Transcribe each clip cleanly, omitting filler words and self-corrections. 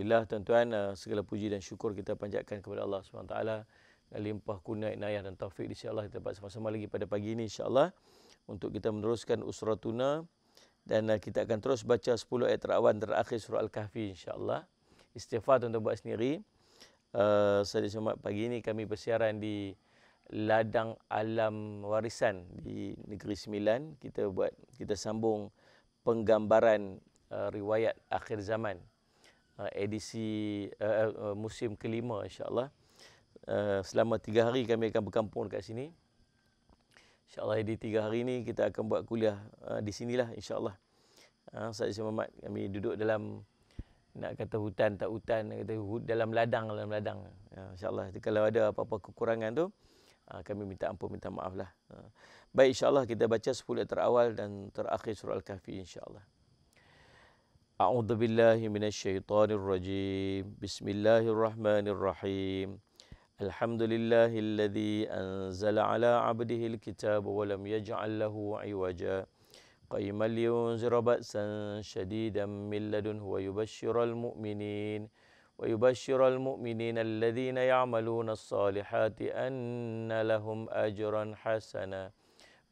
Alhamdulillah tuan-tuan, segala puji dan syukur kita panjatkan kepada Allah SWT dengan limpah kurnia, inayah dan taufik. InsyaAllah kita dapat sama-sama lagi pada pagi ini insyaAllah untuk kita meneruskan Usratuna, dan kita akan terus baca 10 ayat terawan terakhir surah Al-Kahfi insyaAllah. Istighfar tuan-tuan buat sendiri. Saya selamat pagi ini kami bersiaran di ladang alam warisan di Negeri Sembilan. Kita sambung penggambaran riwayat akhir zaman, edisi musim kelima insyaAllah. Selama 3 hari kami akan berkampung dekat sini. InsyaAllah di 3 hari ini kita akan buat kuliah di sinilah insyaAllah. Saya Muhammad, kami duduk dalam, nak kata hutan tak hutan, nak kata dalam ladang. InsyaAllah kalau ada apa-apa kekurangan tu, kami minta ampun, minta maaf lah. Baik, insyaAllah kita baca 10 ayat terawal dan terakhir surah Al-Kahfi insyaAllah. A'udzu billahi minasyaitonir rajim. Bismillahirrahmanirrahim. Alhamdulillahilladzi anzala ala 'abdihil kitaba wa lam yaj'al lahu 'iwaja qayyiman liyunzira ba'san shadidan min ladunhu wa yubashshiral mu'minin alladhina ya'maluna as-salihati anna lahum ajran hasana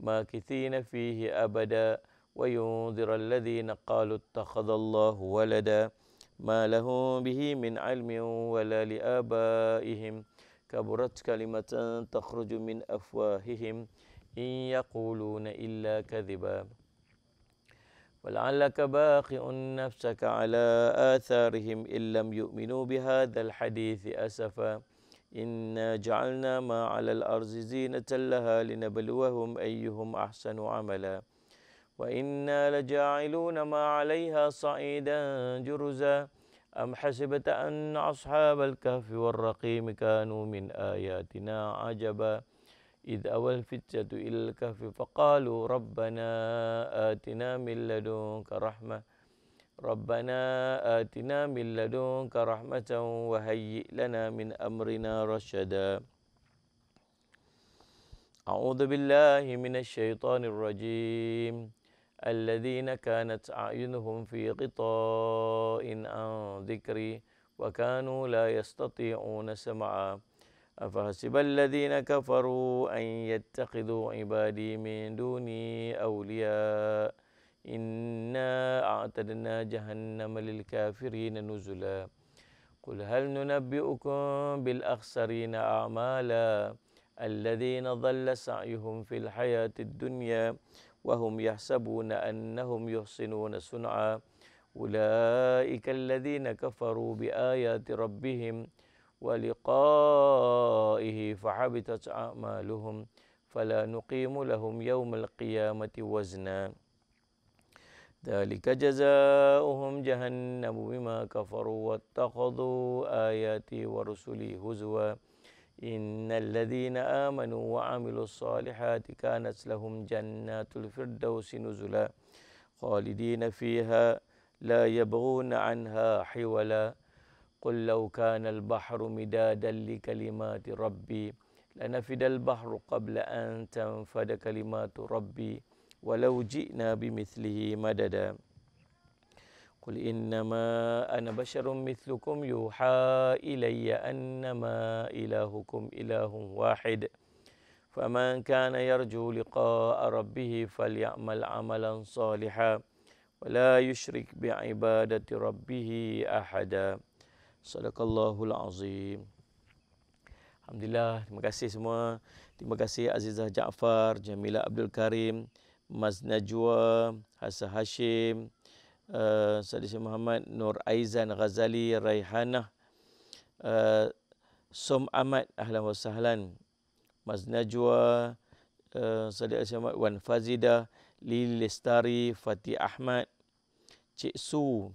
makithina fihi abada وينذر الذين قالوا اتخذ الله ولدا ما لهم به من علم ولا لآبائهم كبرت كلمة تخرج من أفواههم إن يقولون إلا كذبا ولعلك باخع نفسك على آثارهم إن لم يؤمنوا بهذا الحديث أسفا إنا جعلنا ما على الأرض زينة لها لنبلوهم أيهم أحسن عملا وإنا لجاعلون ما عليها صعيدا جرزا أم حسبت أن أصحاب الكهف والرقيم كانوا من آياتنا عجبا إذ أوى الفتية إلى الكهف فقالوا ربنا آتنا من لدنك رحمة وهيئ لنا من أمرنا رشدا. أعوذ بالله من الشيطان الرجيم. الذين كانت أعينهم في غطاء عن ذكري وكانوا لا يستطيعون سمعا أفحسب الذين كفروا أن يتخذوا عبادي من دوني أولياء إنا أعتدنا جهنم للكافرين نزلا قل هل ننبئكم بالأخسرين أعمالا الذين ضل سعيهم في الحياة الدنيا وهم يحسبون أنهم يحسنون صنعا أولئك الذين كفروا بآيات ربهم ولقائه فحبطت أعمالهم فلا نقيم لهم يوم القيامة وزنا ذلك جزاؤهم جهنم بما كفروا واتخذوا آياتي ورسلي هزوا إن الذين آمنوا وعملوا الصالحات كانت لهم جنات الفردوس نزلا خالدين فيها لا يبغون عنها حولا قل لو كان البحر مدادا لكلمات ربي لنفد البحر قبل أن تنفد كلمات ربي ولو جئنا بمثله مددا قل إنما أنا بشر مثلكم يوحى إلي أنما إلهكم إله واحد فمن كان يرجو لقاء ربه فليعمل عملا صالحا ولا يشرك بعبادة ربه أحدا صدق الله العظيم. Alhamdulillah, terima kasih semua. Terima kasih Azizah Jaafar, Jamila Abdul Karim, Mas Najwa, Hasan Hashim, Sadis Muhammad, Nur Aizan Ghazali, Raihanah, Som Ahmad, ahlan wa sahlan, Mas Najwa, Sadis Muhammad, Wan Fazida, Lili Lestari, Fatih Ahmad, Cik Su,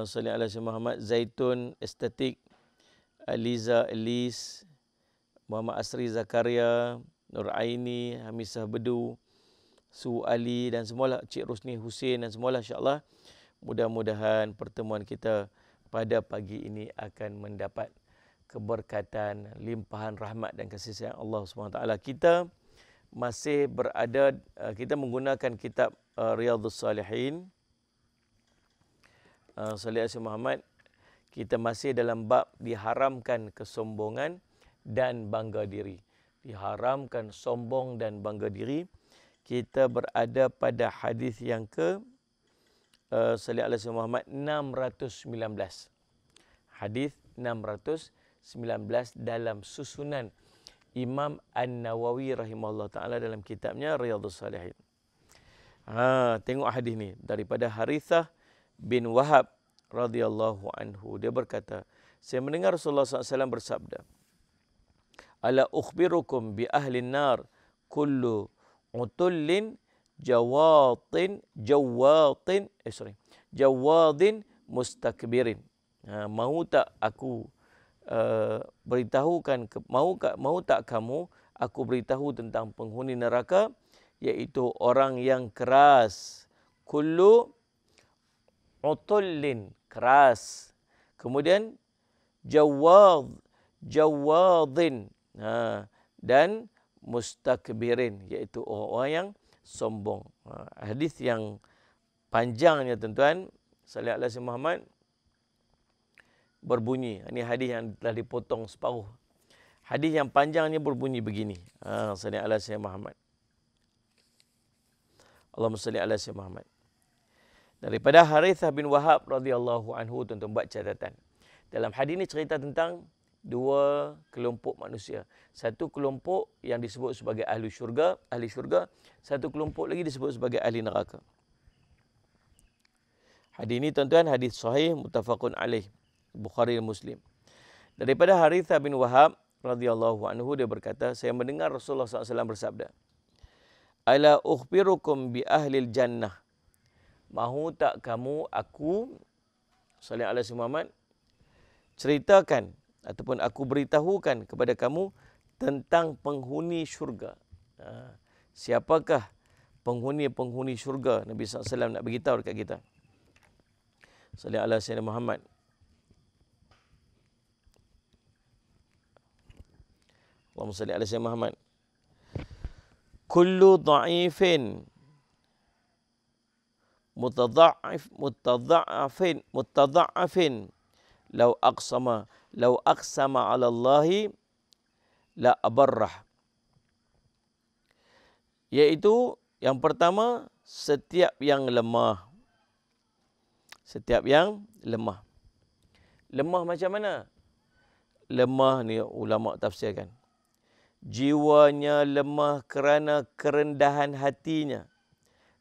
Salih Alaihi Muhammad, Zaitun Estetik, Aliza Elis, Muhammad Asri Zakaria, Nur Aini, Hamisah Bedu, Su Ali dan semualah, Cik Rusni Hussein dan semualah, insyaAllah mudah-mudahan pertemuan kita pada pagi ini akan mendapat keberkatan, limpahan rahmat dan kasih sayang Allah SWT. Kita masih berada, kita menggunakan kitab Riyadhus Salihin Salih Asy Muhammad, kita masih dalam bab diharamkan kesombongan dan bangga diri. Diharamkan sombong dan bangga diri. Kita berada pada hadis yang Salih Asy Muhammad 619. Hadis 619 dalam susunan Imam An-Nawawi rahimahullah taala dalam kitabnya Riyadhus Shalihin. Tengok hadis ni daripada Harithah bin Wahab radhiyallahu anhu. Dia berkata, saya mendengar Rasulullah SAW bersabda, ala ukhbirukum bi ahli nar kullu utullin jawadin mustakbirin. Mahu tak aku beritahukan, mahu tak kamu aku beritahu tentang penghuni neraka, iaitu orang yang keras. Kullu utullin, keras. Kemudian jawadin, dan mustakbirin, iaitu orang-orang yang sombong. Hadis yang panjangnya tuan-tuan, Salih Alaihi Muhammad berbunyi, ini hadis yang telah dipotong separuh. Hadis yang panjangnya berbunyi begini. Salih Alaihi Muhammad. Allahumma salli ala sayyidina Muhammad. Daripada Harithah bin Wahab radhiyallahu anhu, tuan-tuan buat catatan. Dalam hadis ini cerita tentang dua kelompok manusia. Satu kelompok yang disebut sebagai ahli syurga, satu kelompok lagi disebut sebagai ahli neraka. Hadis ini tuan-tuan hadis sahih muttafaqun alaih, Bukhari dan Muslim. Daripada Harithah bin Wahab radhiyallahu anhu, dia berkata, saya mendengar Rasulullah SAW bersabda, ala ukhbirukum bi ahlil jannah. Mahu tak kamu aku Salih Alaihi Muhammad ceritakan ataupun aku beritahukan kepada kamu tentang penghuni syurga. Siapakah penghuni syurga? Nabi SAW nak beritahu dekat kita. Salih ala sayyidina Muhammad. Allahumma salli ala sayyidina Muhammad. Kullu dha'ifin mutadha'afin law aqsama ala Allahi la abarrah. Iaitu yang pertama, setiap yang lemah. Setiap yang lemah. Lemah macam mana? Lemah ni ulama tafsirkan. Jiwanya lemah kerana kerendahan hatinya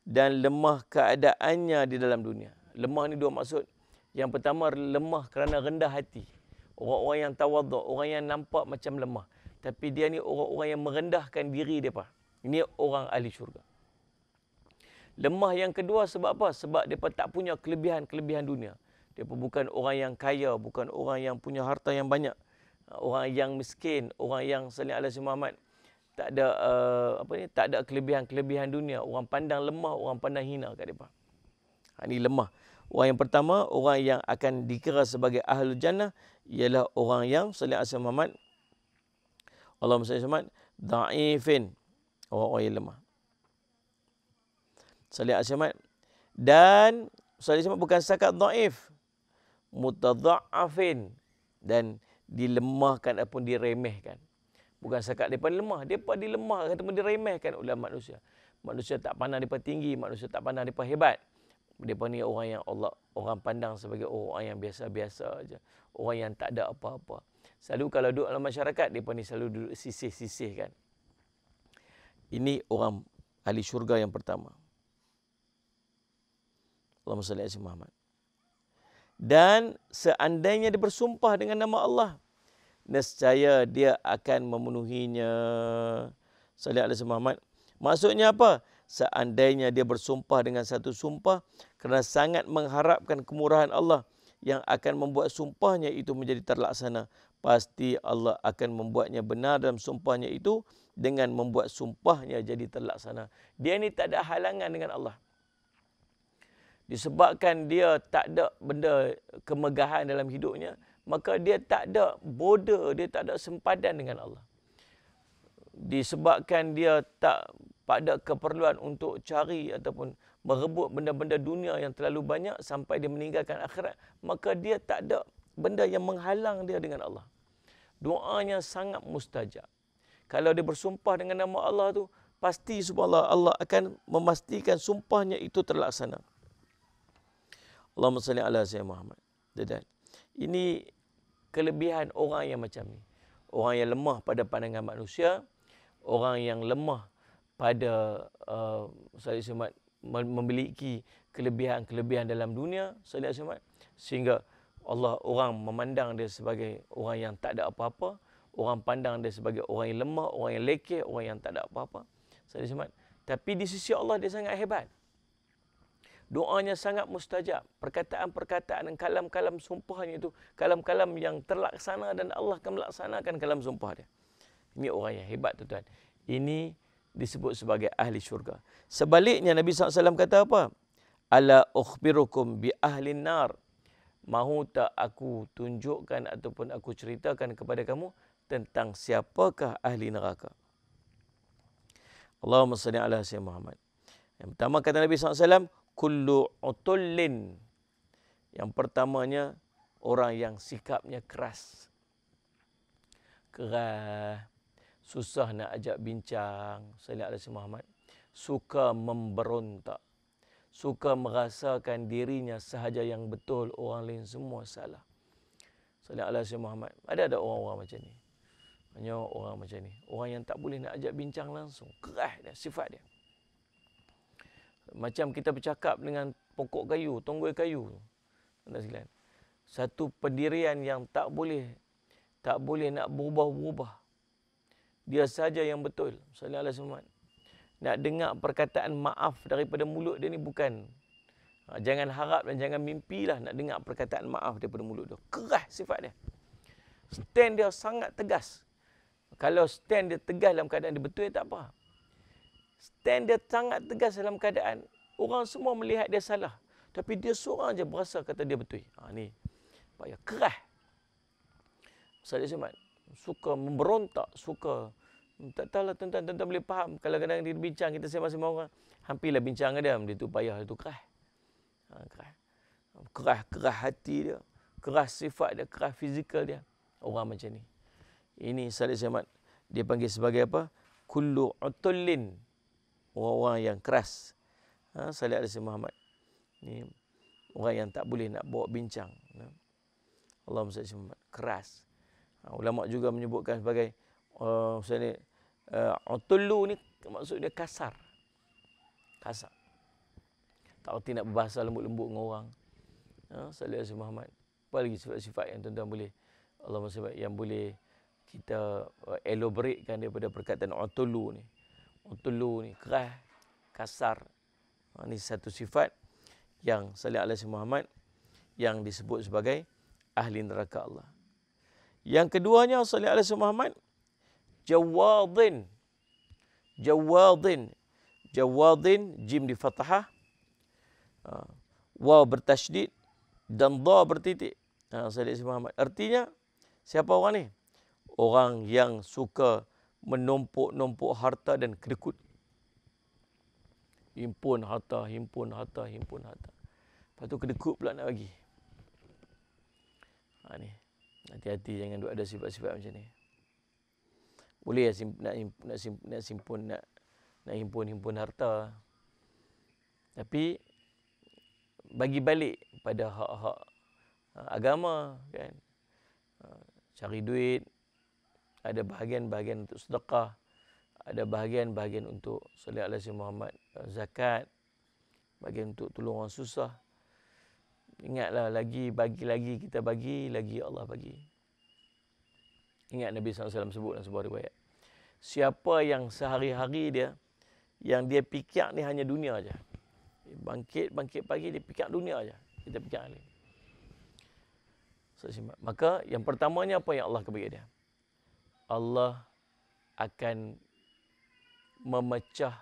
dan lemah keadaannya di dalam dunia. Lemah ni dua maksud. Yang pertama, lemah kerana rendah hati. Orang-orang yang tawaduk, orang yang nampak macam lemah. Tapi dia ni orang-orang yang merendahkan diri mereka. Ini orang ahli syurga. Lemah yang kedua sebab apa? Sebab mereka tak punya kelebihan-kelebihan dunia. Mereka bukan orang yang kaya, bukan orang yang punya harta yang banyak. Orang yang miskin, orang yang Salih Alaihi Muhammad tak ada tak ada kelebihan-kelebihan dunia. Orang pandang lemah, orang pandang hina kat depa. Ini lemah. Orang yang pertama, orang yang akan dikira sebagai ahlul jannah ialah orang yang Salih Alaihi Muhammad, Allahumma salli Muhammad, dha'ifin, orang-orang yang lemah. Salih Alaihi Muhammad. Dan Salih Alaihi Muhammad bukan setakat dha'if, mutadha'afin, dan dilemahkan ataupun diremehkan. Bukan setakat mereka lemah, mereka dilemahkan ataupun diremehkan oleh manusia. Manusia tak pandang mereka tinggi, manusia tak pandang mereka hebat. Mereka ni orang yang orang pandang sebagai orang yang biasa-biasa aja. Orang yang tak ada apa-apa. Selalu kalau duduk dalam masyarakat, mereka ni selalu duduk sisih-sisih kan. Ini orang ahli syurga yang pertama. Allahumma salli ala Muhammad. Dan seandainya dia bersumpah dengan nama Allah, nescaya dia akan memenuhinya. Salih alaihi Muhammad. Maksudnya apa? Seandainya dia bersumpah dengan satu sumpah kerana sangat mengharapkan kemurahan Allah yang akan membuat sumpahnya itu menjadi terlaksana, pasti Allah akan membuatnya benar dalam sumpahnya itu dengan membuat sumpahnya jadi terlaksana. Dia ni tak ada halangan dengan Allah. Disebabkan dia tak ada benda kemegahan dalam hidupnya, maka dia tak ada border, dia tak ada sempadan dengan Allah. Disebabkan dia tak ada keperluan untuk cari ataupun merebut benda-benda dunia yang terlalu banyak sampai dia meninggalkan akhirat, maka dia tak ada benda yang menghalang dia dengan Allah. Doanya sangat mustajab. Kalau dia bersumpah dengan nama Allah tu, pasti subhanallah Allah akan memastikan sumpahnya itu terlaksana. Allahumma salli ala sayyidina Muhammad. Dan ini kelebihan orang yang macam ni. Orang yang lemah pada pandangan manusia, orang yang lemah pada memiliki kelebihan-kelebihan dalam dunia, sehingga orang memandang dia sebagai orang yang tak ada apa-apa, orang pandang dia sebagai orang yang lemah, orang yang lekeh, orang yang tak ada apa-apa. Tapi di sisi Allah dia sangat hebat. Doanya sangat mustajab. Perkataan-perkataan dan kalam-kalam sumpahnya itu, kalam-kalam yang terlaksana dan Allah akan melaksanakan kalam sumpah dia. Ini orang yang hebat, tuan-tuan. Ini disebut sebagai ahli syurga. Sebaliknya Nabi SAW kata apa? Ala ukhbirukum bi ahlin nar. Mahu tak aku tunjukkan ataupun aku ceritakan kepada kamu tentang siapakah ahli neraka? Allahumma salli ala sayyidina Muhammad. Yang pertama kata Nabi SAW, kullu utullin. Yang pertamanya, orang yang sikapnya keras. Keras. Susah nak ajak bincang. Sallallahu alaihi wasallam Muhammad. Suka memberontak. Suka merasakan dirinya sahaja yang betul. Orang lain semua salah. Sallallahu alaihi wasallam Muhammad. Ada orang-orang macam ni. Hanya orang macam ni. Orang yang tak boleh nak ajak bincang langsung. Keras dia, sifat dia. Macam kita bercakap dengan pokok kayu, tonggoi kayu. Satu pendirian yang tak boleh nak berubah-ubah. Dia saja yang betul. Sallallahu alaihi wasallam. Nak dengar perkataan maaf daripada mulut dia ni bukan. Jangan harap dan jangan mimpilah nak dengar perkataan maaf daripada mulut dia. Keras sifat dia. Stand dia sangat tegas. Kalau stand dia tegas dalam keadaan dia betul, tak apa. Stand dia sangat tegas dalam keadaan orang semua melihat dia salah. Tapi dia seorang je berasa kata dia betul. Ni payah keras. Sallallahu alaihi suka memberontak, suka tak tahulah tuan-tuan boleh faham kalau kadang-kadang dia bincang kita sama-sama orang, hampirlah bincang dengan dia tu payah itu keras. Keras hati dia, keras sifat dia, keras fizikal dia. Orang macam ni. Ini sallallahu alaihi dia panggil sebagai apa? Kullu utullin. Orang-orang yang keras. Sallallahu alaihi Muhammad. Ni orang yang tak boleh nak bawa bincang. Allahumma salli Muhammad. Keras. Ulama juga menyebutkan sebagai utullu ni maksudnya kasar. Kasar. Tak erti nak berbahasa lembut-lembut dengan orang. Sallallahu alaihi Muhammad. Apa lagi sifat-sifat yang tuan-tuan boleh Allahumma salli yang boleh kita elaboratekan daripada perkataan utullu ni. Utullu ni keras, kasar. Ini satu sifat yang sallallahu alaihi Muhammad yang disebut sebagai ahli neraka Allah. Yang keduanya sallallahu alaihi Muhammad jawadin. Jawadin. Jawadin jim di fathah, waw bertasydid dan dha bertitik. Sallallahu alaihi Muhammad. Artinya siapa orang ni? Orang yang suka menumpuk-numpuk harta dan kedekut. Himpun harta. Lepas tu kedekut pula nak bagi. Ni. Hati-hati jangan ada sifat-sifat macam ni. Boleh nak himpun harta. Tapi bagi balik pada hak-hak agama kan. Cari duit, ada bahagian-bahagian untuk sedekah, ada bahagian-bahagian untuk sallallahu alaihi Muhammad zakat, bahagian untuk tolong orang susah. Ingatlah bagi lagi kita bagi, lagi Allah bagi. Ingat Nabi SAW sebut dalam sebuah riwayat. Siapa yang sehari-hari dia, yang dia fikir ni hanya dunia aja. Bangkit pagi dia fikir dunia aja. Kita fikir ni. Maka yang pertamanya apa yang Allah akan bagi dia? Allah akan memecahkan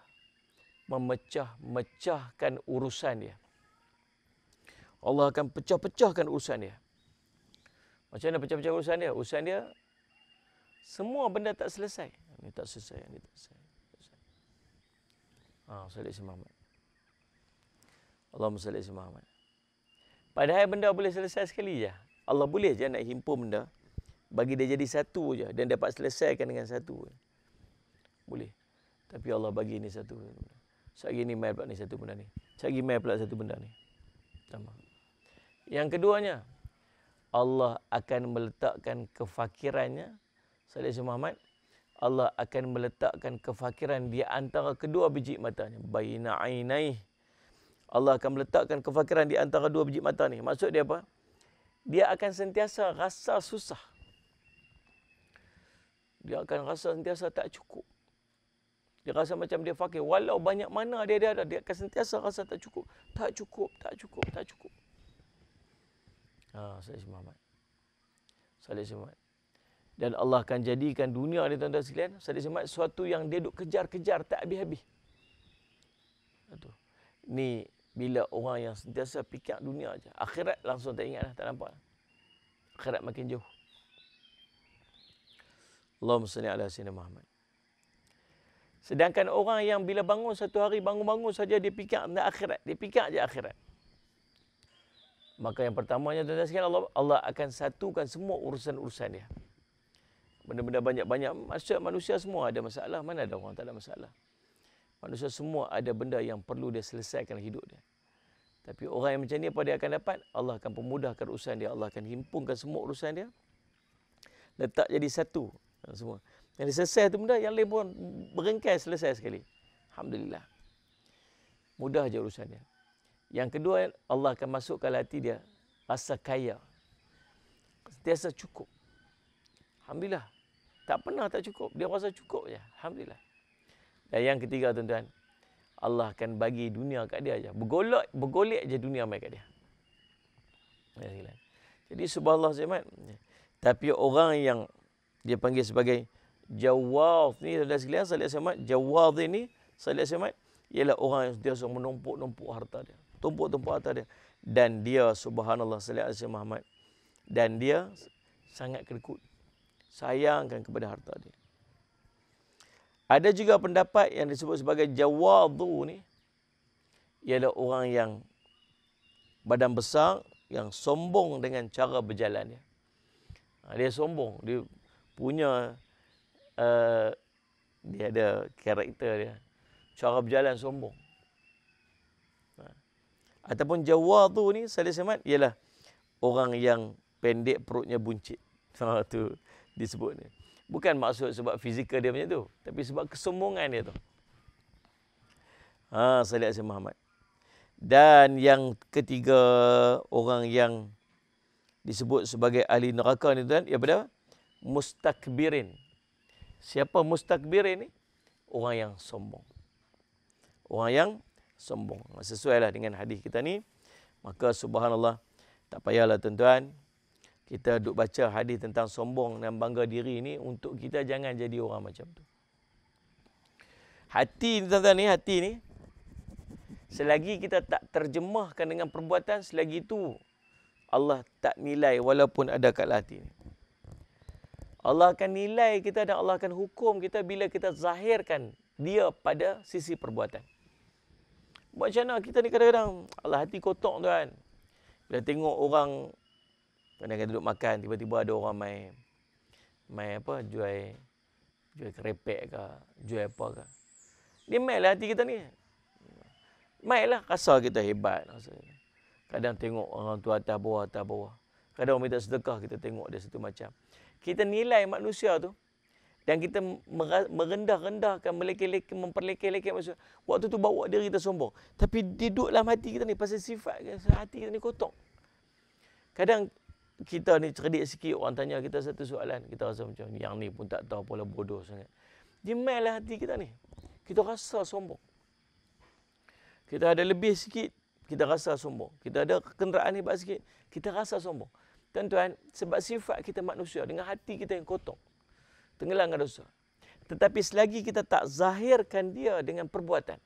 urusan dia. Allah akan pecah-pecahkan urusan dia. Macam mana pecah-pecah urusan dia? Urusan dia semua benda tak selesai. Ini tak selesai, ini tak selesai. Sallallahu alaihi Muhammad. Allahumma salli ala Muhammad. Padahal benda boleh selesai sekali je. Allah boleh je nak himpun benda, bagi dia jadi satu je dan dapat selesaikan dengan satu. Boleh. Tapi Allah bagi ni satu. Sehari ni mai pula ni satu benda ni. Sehari mai pula satu benda ni. Tambah. Yang keduanya, Allah akan meletakkan kefakirannya, sallallahu alaihi Muhammad, Allah akan meletakkan kefakiran di antara kedua biji matanya. Baina ainai. Allah akan meletakkan kefakiran di antara dua biji mata ni. Maksud dia apa? Dia akan sentiasa rasa susah. Dia akan rasa sentiasa tak cukup. Dia rasa macam dia fakir. Walau banyak mana dia ada, dia akan sentiasa rasa tak cukup. Tak cukup, tak cukup, tak cukup. Sallallahu Muhammad. Sallallahu Muhammad. Dan Allah akan jadikan dunia ni tuan-tuan sekalian, sallallahu Muhammad, suatu yang dia duk kejar-kejar tak habis-habis. Ni bila orang yang sentiasa fikir dunia aja. Akhirat langsung tak ingat dah, tak nampak. Akhirat makin jauh. Allahumma salli ala sayyidina Muhammad. Sedangkan orang yang bila bangun satu hari, bangun-bangun saja dia fikir tentang akhirat. Dia fikir aja akhirat. Maka yang pertamanya tuan-tuan sekalian, Allah akan satukan semua urusan-urusan dia. Benda-benda banyak-banyak. Manusia semua ada masalah. Mana ada orang tak ada masalah? Manusia semua ada benda yang perlu dia selesaikan hidup dia. Tapi orang yang macam ni apa dia akan dapat? Allah akan pemudahkan urusan dia. Allah akan himpunkan semua urusan dia. Letak jadi satu. Semua. Yang selesai tu benda, yang lain pun berengkai selesai sekali. Alhamdulillah. Mudah je urusan dia. Yang kedua, Allah akan masukkan hati dia rasa kaya. Sentiasa cukup. Alhamdulillah. Tak pernah tak cukup. Dia rasa cukup je. Alhamdulillah. Dan yang ketiga tuan-tuan, Allah akan bagi dunia kat dia aja. Bergolek je dunia mai kat dia. Jadi subhanallah Zaman. Tapi orang yang dia panggil sebagai jawad ni tuan-tuan sekalian, salih Zaman, jawad ini salih Zaman ialah orang yang sentiasa menumpuk-numpuk harta dia. Tumpuk-tumpuk harta dia. Dan dia subhanallah salih Muhammad. Dan dia sangat kedekut. Sayangkan kepada harta dia. Ada juga pendapat yang disebut sebagai jawadu ni, ialah orang yang badan besar, yang sombong dengan cara berjalan dia. Dia sombong, dia punya, dia ada karakter dia, cara berjalan sombong. Ataupun jawadu ni, salih Samad, ialah orang yang pendek perutnya buncit. Tu disebut ni. Bukan maksud sebab fizikal dia macam tu, tapi sebab kesombongan dia tu. Salih Muhammad. Dan yang ketiga, orang yang disebut sebagai ahli neraka ni tuan, ia pada mustakbirin. Siapa mustakbirin ni? Orang yang sombong. Orang yang sombong. Sesuailah dengan hadis kita ni. Maka subhanallah, tak payahlah tuan-tuan, kita duk baca hadis tentang sombong dan bangga diri ni untuk kita jangan jadi orang macam tu. Hati ni tuan-tuan ni, hati ni, selagi kita tak terjemahkan dengan perbuatan, selagi itu Allah tak nilai walaupun ada kat hati ni. Allah akan nilai kita dan Allah akan hukum kita bila kita zahirkan dia pada sisi perbuatan. Macam mana kita ni kadang-kadang, Allah hati kotor tuan. Bila tengok orang kadang-kadang duduk makan, tiba-tiba ada orang main apa, jual kerepek ke, jual apa ke. Dia mainlah hati kita ni. Mainlah, rasa kita hebat. Kadang tengok orang tu atas bawah. Kadang orang minta sedekah, kita tengok dia satu macam. Kita nilai manusia tu, dan kita merendah-rendahkan, memperlekeh-lekeh manusia. Waktu tu bawa diri kita sombong. Tapi dia duduk dalam hati kita ni, pasal sifat hati kita ni kotor. Kadang kita ni cerdik sikit, orang tanya kita satu soalan, kita rasa macam yang ni pun tak tahu, apalah bodoh sangat. Dia mainlah hati kita ni. Kita rasa sombong. Kita ada lebih sikit, kita rasa sombong. Kita ada kenderaan hebat sikit, kita rasa sombong. Tuan-tuan, sebab sifat kita manusia dengan hati kita yang kotor, tenggelam dengan dosa. Tetapi selagi kita tak zahirkan dia dengan perbuatan,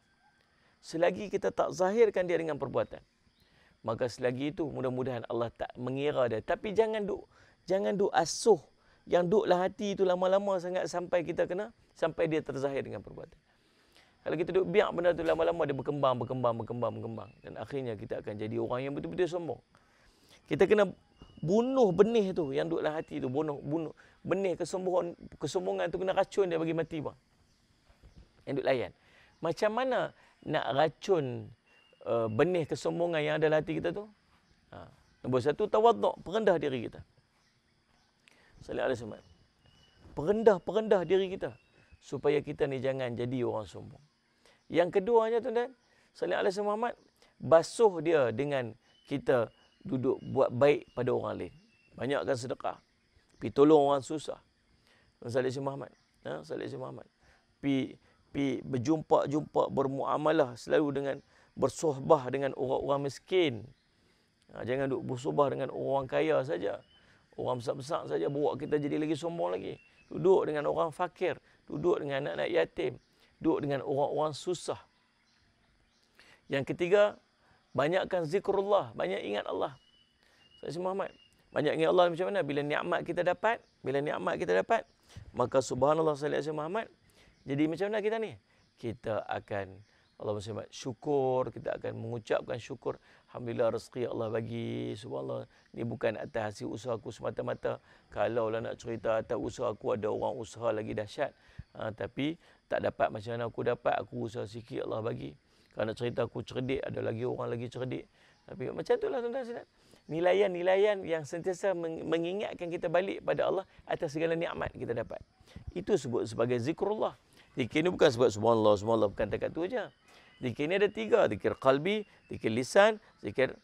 selagi kita tak zahirkan dia dengan perbuatan, maka selagi itu mudah-mudahan Allah tak mengira dia. Tapi jangan duk asuh yang duklah hati itu lama-lama sangat sampai kita sampai dia terzahir dengan perbuatan. Kalau kita duduk biar benda tu lama-lama dia berkembang. Dan akhirnya kita akan jadi orang yang betul-betul sombong. Kita kena bunuh benih tu yang duduk dalam hati tu. Bunuh benih kesombongan tu kena racun dia bagi mati bang. Yang duduk layan. Macam mana nak racun benih kesombongan yang ada dalam hati kita tu? Nombor satu, tawaduk, perendah diri kita. Sallallahu alaihi wasallam. Perendah diri kita supaya kita ni jangan jadi orang sombong. Yang keduanya tuan-tuan, sallallahu alaihi wasallam, basuh dia dengan kita duduk buat baik pada orang lain. Banyakkan sedekah. Pi tolong orang susah. Sallallahu alaihi Muhammad. Sallallahu alaihi Muhammad. Pi berjumpa bermuamalah selalu dengan bersohbah dengan orang-orang miskin. Jangan duduk bersohbah dengan orang kaya saja. Orang besar-besar saja bawa kita jadi lagi sombong lagi. Duduk dengan orang fakir, duduk dengan anak-anak yatim, duduk dengan orang-orang susah. Yang ketiga, banyakkan zikrullah, banyak ingat Allah. Sayyidina Muhammad, banyak ingat Allah macam mana? Bila nikmat kita dapat, maka subhanallah sallallahu Muhammad. Jadi macam mana kita ni? Kita akan Allah syukur, kita akan mengucapkan syukur. Alhamdulillah rezeki Allah bagi. Subhanallah, ni bukan atas hasil usaha aku semata-mata. Kalau lah nak cerita atas usaha aku, ada orang usaha lagi dahsyat. Tapi tak dapat macam mana aku dapat, aku usaha sikit Allah bagi. Kalau nak cerita aku cerdik, ada lagi orang lagi cerdik. Tapi macam itulah tuan-tuan. Nilaian-nilaian yang sentiasa mengingatkan kita balik pada Allah atas segala nikmat kita dapat. Itu sebut sebagai zikrullah. Zikir ni bukan sebab subhanallah, bukan dekat tu aja. Zikir ni ada 3, zikir qalbi, zikir lisan, zikir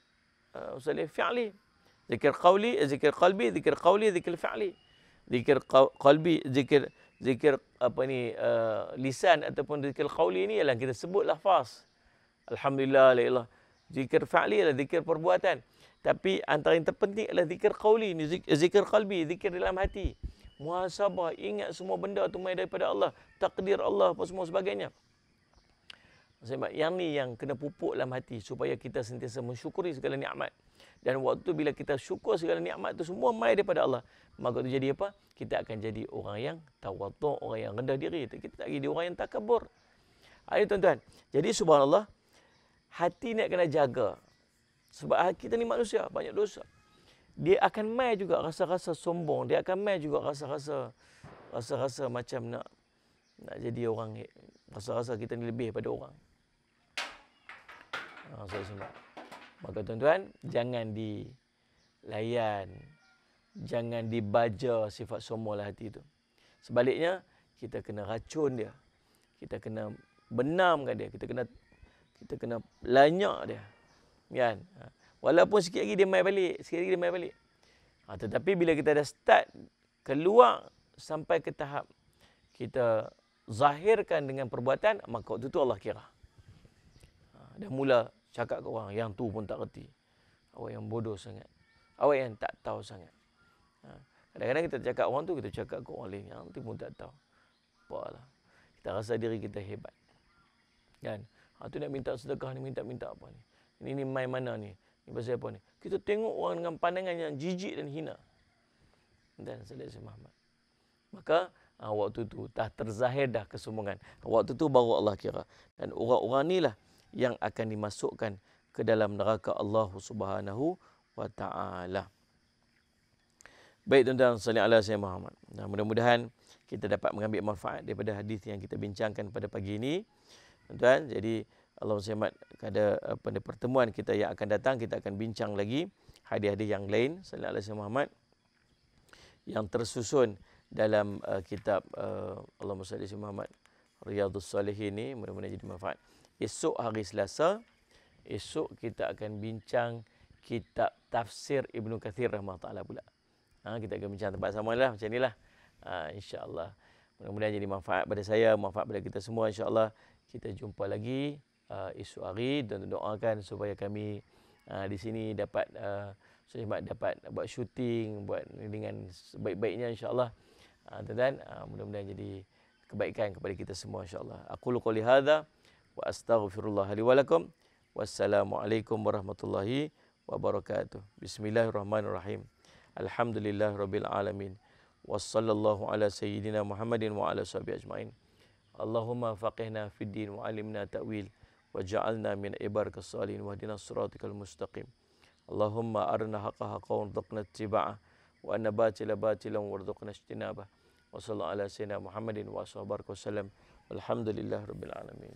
fi'li. Zikir qalbi, zikir fi'li. Zikir qalbi, zikir lisan ataupun zikir qauli ni ialah kita sebut lafaz. Alhamdulillah, la ilah. Zikir fi'li adalah zikir perbuatan. Tapi antara yang terpenting adalah zikir qauli ni, zikir qalbi, zikir dalam hati. Muhasabah, ingat semua benda tu mai daripada Allah, takdir Allah apa semua sebagainya. Sebab yang ni yang kena pupuk dalam hati supaya kita sentiasa mensyukuri segala nikmat. Dan waktu bila kita syukur segala nikmat tu semua mai daripada Allah, maka tu jadi apa? Kita akan jadi orang yang tawaduk, orang yang rendah diri. Kita tak jadi orang yang takabur. Ayo tuan-tuan. Jadi subhanallah, hati ni kena jaga. Sebab kita ni manusia, banyak dosa. Dia akan mai juga rasa-rasa sombong. Dia akan mai juga rasa-rasa macam nak jadi orang, rasa-rasa kita ni lebih pada orang. Maka tuan-tuan, jangan dilayan, jangan dibaja sifat sombong dalam hati itu. Sebaliknya, kita kena racun dia. Kita kena benamkan dia. Kita kena lanyak dia. Kan? Walaupun sikit lagi dia mai balik, tetapi bila kita dah start keluar sampai ke tahap kita zahirkan dengan perbuatan, maka waktu itu Allah kira. Dah mula cakap ke orang, yang tu pun tak reti. Awak yang bodoh sangat. Awak yang tak tahu sangat. Kadang-kadang kita cakap orang tu, kita cakap ke orang lain, yang tu pun tak tahu. Apalah. Kita rasa diri kita hebat. Kan? Tu nak minta sedekah ni, minta apa ni? Ini mai mana ni? Ini pasal apa ni? Kita tengok orang dengan pandangan yang jijik dan hina. Dan Sayyidina Muhammad. Maka waktu tu dah terzahir dah kesombongan. Waktu tu baru Allah kira. Dan orang-orang inilah yang akan dimasukkan ke dalam neraka Allah Subhanahu wa taala. Baik tuan-tuan, sallallahu alaihi wasallam Muhammad. Mudah-mudahan kita dapat mengambil manfaat daripada hadis yang kita bincangkan pada pagi ini. Tuan-tuan, jadi Allah SWT pada pertemuan kita yang akan datang, kita akan bincang lagi hadis-hadis yang lain sallallahu alaihi wasallam Muhammad yang tersusun dalam kitab Allahumma salli ala Muhammad Riyadhus Salihin ini. Mudah-mudahan jadi manfaat. Esok hari Selasa, esok kita akan bincang kitab tafsir Ibnu Katsir rahimahullah pula. Kita akan bincang tempat samalah macam inilah. Insya-Allah. Mudah-mudahan jadi manfaat pada saya, manfaat pada kita semua insya-Allah. Kita jumpa lagi esok hari dan doakan supaya kami di sini dapat dapat buat syuting, buat dengan sebaik-baiknya insya-Allah. Dan mudah-mudahan jadi kebaikan kepada kita semua insya-Allah. Aqulu qouli hadza wa astaghfirullah li wa lakum. Wassalamualaikum warahmatullahi wabarakatuh. Bismillahirrahmanirrahim. Alhamdulillahirabbil alamin. Wassallallahu ala sayyidina Muhammadin wa ala sahbihi ajmain. Allahumma faqihna fid din wa alimna ta'wil waj'alna min ibadikas salihin wahdina siratal mustaqim. Allahumma arina haqqa haqqan warzuqna ittiba'ah wa anna batila batilan warzuqna ijtinabah. Wa sallallahu ala sayyidina Muhammadin wa sallam. Alhamdulillah rabbil alamin.